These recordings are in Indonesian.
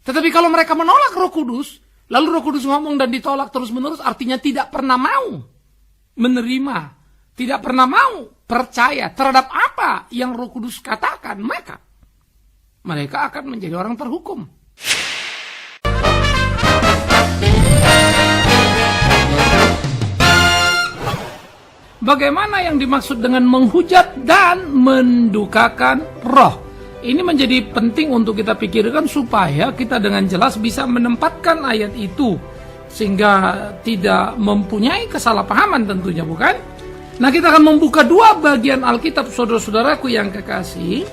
Tetapi kalau mereka menolak Roh Kudus, lalu Roh Kudus ngomong dan ditolak terus-menerus, artinya tidak pernah mau menerima, tidak pernah mau percaya terhadap apa yang Roh Kudus katakan, maka mereka akan menjadi orang terhukum. Bagaimana yang dimaksud dengan menghujat dan mendukakan roh? Ini menjadi penting untuk kita pikirkan supaya kita dengan jelas bisa menempatkan ayat itu sehingga tidak mempunyai kesalahpahaman tentunya, bukan? Nah, kita akan membuka dua bagian Alkitab, saudara-saudaraku yang kekasih.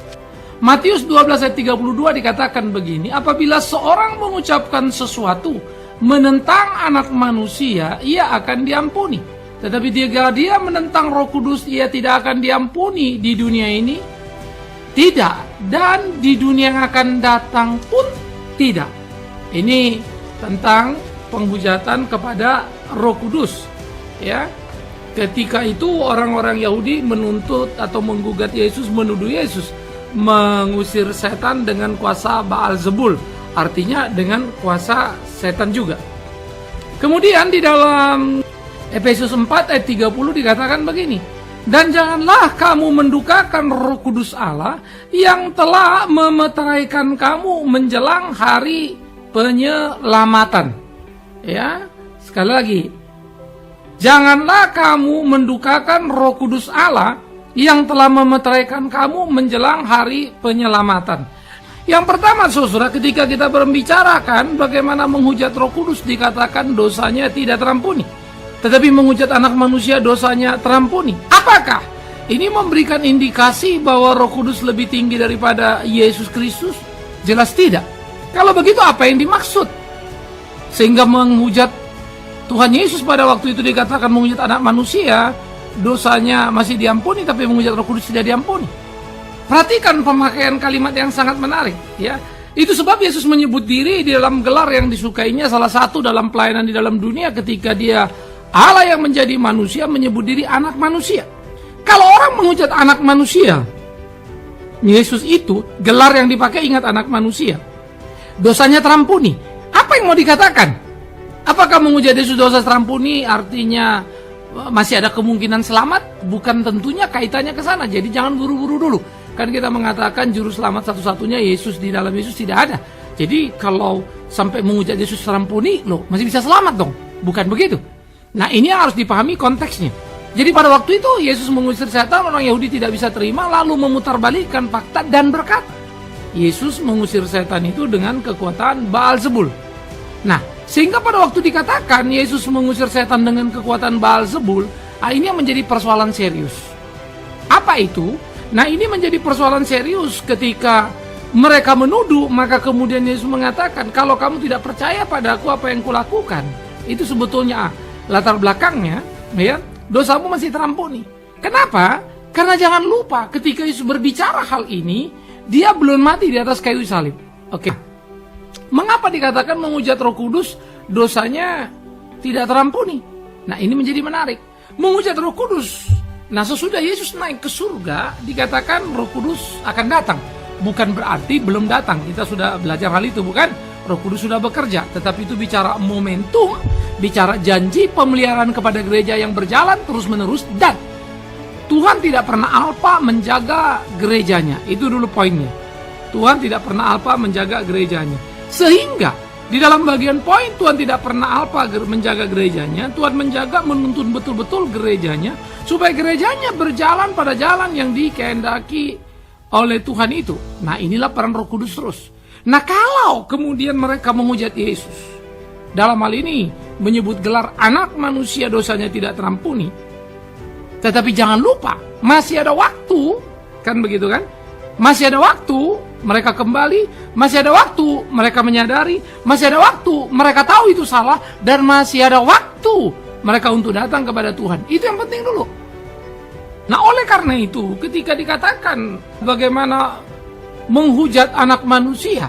Matius 12 ayat 32 dikatakan begini, apabila seorang mengucapkan sesuatu menentang anak manusia, ia akan diampuni. Tetapi jika dia menentang Roh Kudus, ia tidak akan diampuni di dunia ini, tidak, dan di dunia yang akan datang pun tidak. Ini tentang penghujatan kepada Roh Kudus, ya. Ketika itu orang-orang Yahudi menuntut atau menggugat Yesus, menuduh Yesus mengusir setan dengan kuasa Baal-Zebul, artinya dengan kuasa setan juga. Kemudian di dalam Efesus 4 ayat 30 dikatakan begini, dan janganlah kamu mendukakan Roh Kudus Allah yang telah memeteraikan kamu menjelang hari penyelamatan. Ya, sekali lagi, janganlah kamu mendukakan Roh Kudus Allah yang telah memeteraikan kamu menjelang hari penyelamatan. Yang pertama, saudara, ketika kita berbicarakan bagaimana menghujat Roh Kudus, dikatakan dosanya tidak terampuni. Tetapi menghujat anak manusia dosanya terampuni. Apakah ini memberikan indikasi bahwa Roh Kudus lebih tinggi daripada Yesus Kristus? Jelas tidak. Kalau begitu apa yang dimaksud? Sehingga menghujat Tuhan Yesus pada waktu itu dikatakan menghujat anak manusia, dosanya masih diampuni, tapi menghujat Roh Kudus tidak diampuni. Perhatikan pemakaian kalimat yang sangat menarik, ya. Itu sebab Yesus menyebut diri di dalam gelar yang disukainya, salah satu dalam pelayanan di dalam dunia ketika dia Allah yang menjadi manusia menyebut diri anak manusia. Kalau orang menghujat anak manusia, Yesus itu gelar yang dipakai, ingat, anak manusia, dosanya terampuni. Apa yang mau dikatakan? Apakah menghujat Yesus dosa terampuni artinya masih ada kemungkinan selamat? Bukan, tentunya kaitannya ke sana. Jadi jangan buru-buru dulu. Kan kita mengatakan juru selamat satu-satunya Yesus, di dalam Yesus tidak ada. Jadi kalau sampai menghujat Yesus terampuni, loh, masih bisa selamat dong. Bukan begitu. Nah, ini yang harus dipahami konteksnya. Jadi pada waktu itu Yesus mengusir setan, orang Yahudi tidak bisa terima, lalu memutarbalikkan fakta dan berkata, Yesus mengusir setan itu dengan kekuatan Baal-Zebul. Nah, sehingga pada waktu dikatakan Yesus mengusir setan dengan kekuatan Baal-Zebul, ini yang menjadi persoalan serius. Apa itu? Nah, ini menjadi persoalan serius ketika mereka menuduh, maka kemudian Yesus mengatakan, kalau kamu tidak percaya padaku apa yang kulakukan, itu sebetulnya latar belakangnya, ya, dosamu masih terampuni. Kenapa? Karena jangan lupa ketika Yesus berbicara hal ini, dia belum mati di atas kayu salib. Oke. Mengapa dikatakan menghujat Roh Kudus dosanya tidak terampuni? Nah, ini menjadi menarik. Menghujat Roh Kudus. Nah, sesudah Yesus naik ke surga, dikatakan Roh Kudus akan datang. Bukan berarti belum datang. Kita sudah belajar hal itu, bukan? Roh Kudus sudah bekerja, tetapi itu bicara momentum, bicara janji pemeliharaan kepada gereja yang berjalan terus-menerus, dan Tuhan tidak pernah alpa menjaga gerejanya. Itu dulu poinnya. Tuhan tidak pernah alpa menjaga gerejanya. Sehingga di dalam bagian poin Tuhan tidak pernah alpa menjaga gerejanya, Tuhan menjaga, menuntun betul-betul gerejanya supaya gerejanya berjalan pada jalan yang dikehendaki oleh Tuhan itu. Nah, inilah peran Roh Kudus terus. Nah, kalau kemudian mereka menghujat Yesus, dalam hal ini menyebut gelar anak manusia dosanya tidak terampuni, tetapi jangan lupa masih ada waktu, kan begitu kan? Masih ada waktu mereka kembali, masih ada waktu mereka menyadari, masih ada waktu mereka tahu itu salah, dan masih ada waktu mereka untuk datang kepada Tuhan. Itu yang penting dulu. Nah, oleh karena itu ketika dikatakan bagaimana menghujat anak manusia,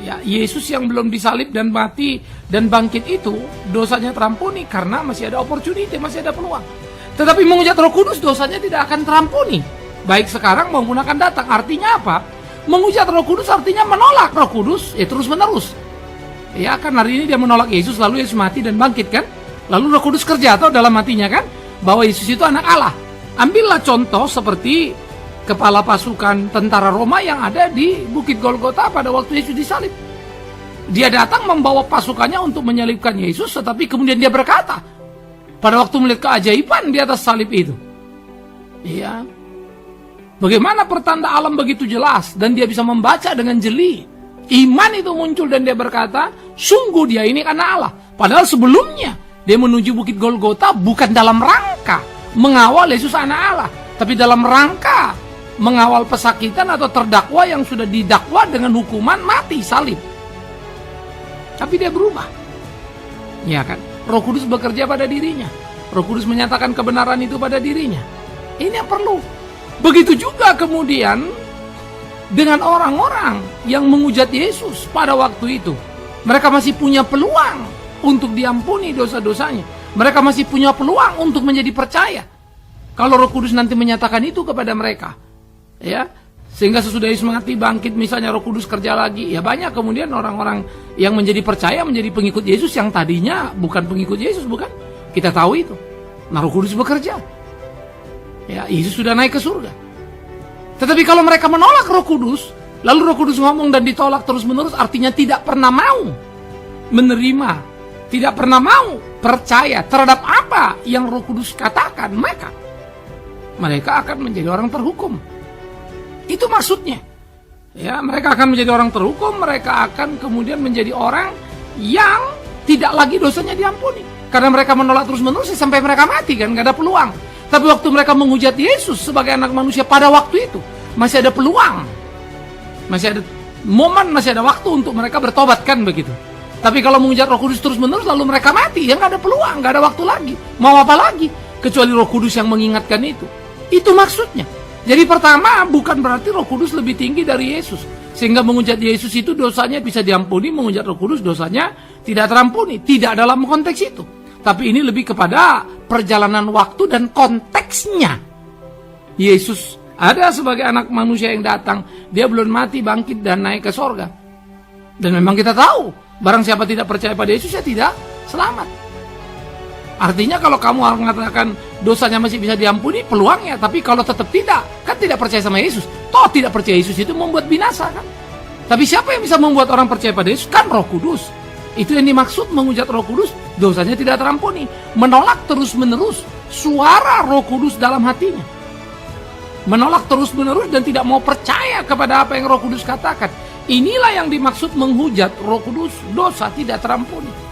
ya, Yesus yang belum disalib dan mati dan bangkit itu dosanya terampuni karena masih ada opportunity, masih ada peluang. Tetapi menghujat Roh Kudus dosanya tidak akan terampuni, baik sekarang maupun akan datang. Artinya apa? Menghujat Roh Kudus artinya menolak Roh Kudus, terus menerus. Ya kan, hari ini dia menolak Yesus, lalu Yesus mati dan bangkit kan. Lalu Roh Kudus kerja atau dalam hatinya kan, bahwa Yesus itu anak Allah. Ambillah contoh seperti kepala pasukan tentara Roma yang ada di Bukit Golgota pada waktu Yesus disalib. Dia datang membawa pasukannya untuk menyalibkan Yesus, tetapi kemudian dia berkata, pada waktu melihat keajaiban di atas salib itu, ya, bagaimana pertanda alam begitu jelas dan dia bisa membaca dengan jeli. Iman itu muncul dan dia berkata, sungguh dia ini anak Allah. Padahal sebelumnya dia menuju Bukit Golgota bukan dalam rangka mengawal Yesus anak Allah, tapi dalam rangka mengawal pesakitan atau terdakwa yang sudah didakwa dengan hukuman mati salib. Tapi dia berubah. Ya kan? Roh Kudus bekerja pada dirinya. Roh Kudus menyatakan kebenaran itu pada dirinya. Ini yang perlu. Begitu juga kemudian dengan orang-orang yang menghujat Yesus pada waktu itu. Mereka masih punya peluang untuk diampuni dosa-dosanya. Mereka masih punya peluang untuk menjadi percaya. Kalau Roh Kudus nanti menyatakan itu kepada mereka. Ya, sehingga sesudah Yesus mati bangkit, misalnya Roh Kudus kerja lagi, ya banyak kemudian orang-orang yang menjadi percaya, menjadi pengikut Yesus yang tadinya bukan pengikut Yesus, bukan? Kita tahu itu. Nah, Roh Kudus bekerja. Ya, Yesus sudah naik ke surga. Tetapi kalau mereka menolak Roh Kudus, lalu Roh Kudus ngomong dan ditolak terus-menerus, artinya tidak pernah mau menerima, tidak pernah mau percaya terhadap apa yang Roh Kudus katakan, maka mereka akan menjadi orang terhukum. Itu maksudnya. Ya, mereka akan menjadi orang terhukum, mereka akan kemudian menjadi orang yang tidak lagi dosanya diampuni. Karena mereka menolak terus-menerus sampai mereka mati kan, nggak ada peluang. Tapi waktu mereka menghujat Yesus sebagai anak manusia pada waktu itu, masih ada peluang. Masih ada momen, masih ada waktu untuk mereka bertobat kan begitu. Tapi kalau menghujat Roh Kudus terus-menerus lalu mereka mati, ya nggak ada peluang, nggak ada waktu lagi. Mau apa lagi? Kecuali Roh Kudus yang mengingatkan itu. Itu maksudnya. Jadi pertama, bukan berarti Roh Kudus lebih tinggi dari Yesus. Sehingga menghujat Yesus itu dosanya bisa diampuni, menghujat Roh Kudus dosanya tidak terampuni. Tidak dalam konteks itu. Tapi ini lebih kepada perjalanan waktu dan konteksnya. Yesus ada sebagai anak manusia yang datang. Dia belum mati, bangkit, dan naik ke sorga. Dan memang kita tahu, barang siapa tidak percaya pada Yesus, ya tidak selamat. Artinya kalau kamu mengatakan dosanya masih bisa diampuni, peluangnya. Tapi kalau tetap tidak, kan tidak percaya sama Yesus. Toh tidak percaya Yesus itu membuat binasa kan. Tapi siapa yang bisa membuat orang percaya pada Yesus? Kan Roh Kudus. Itu yang dimaksud menghujat Roh Kudus, dosanya tidak terampuni. Menolak terus-menerus suara Roh Kudus dalam hatinya. Menolak terus-menerus dan tidak mau percaya kepada apa yang Roh Kudus katakan. Inilah yang dimaksud menghujat Roh Kudus, dosa tidak terampuni.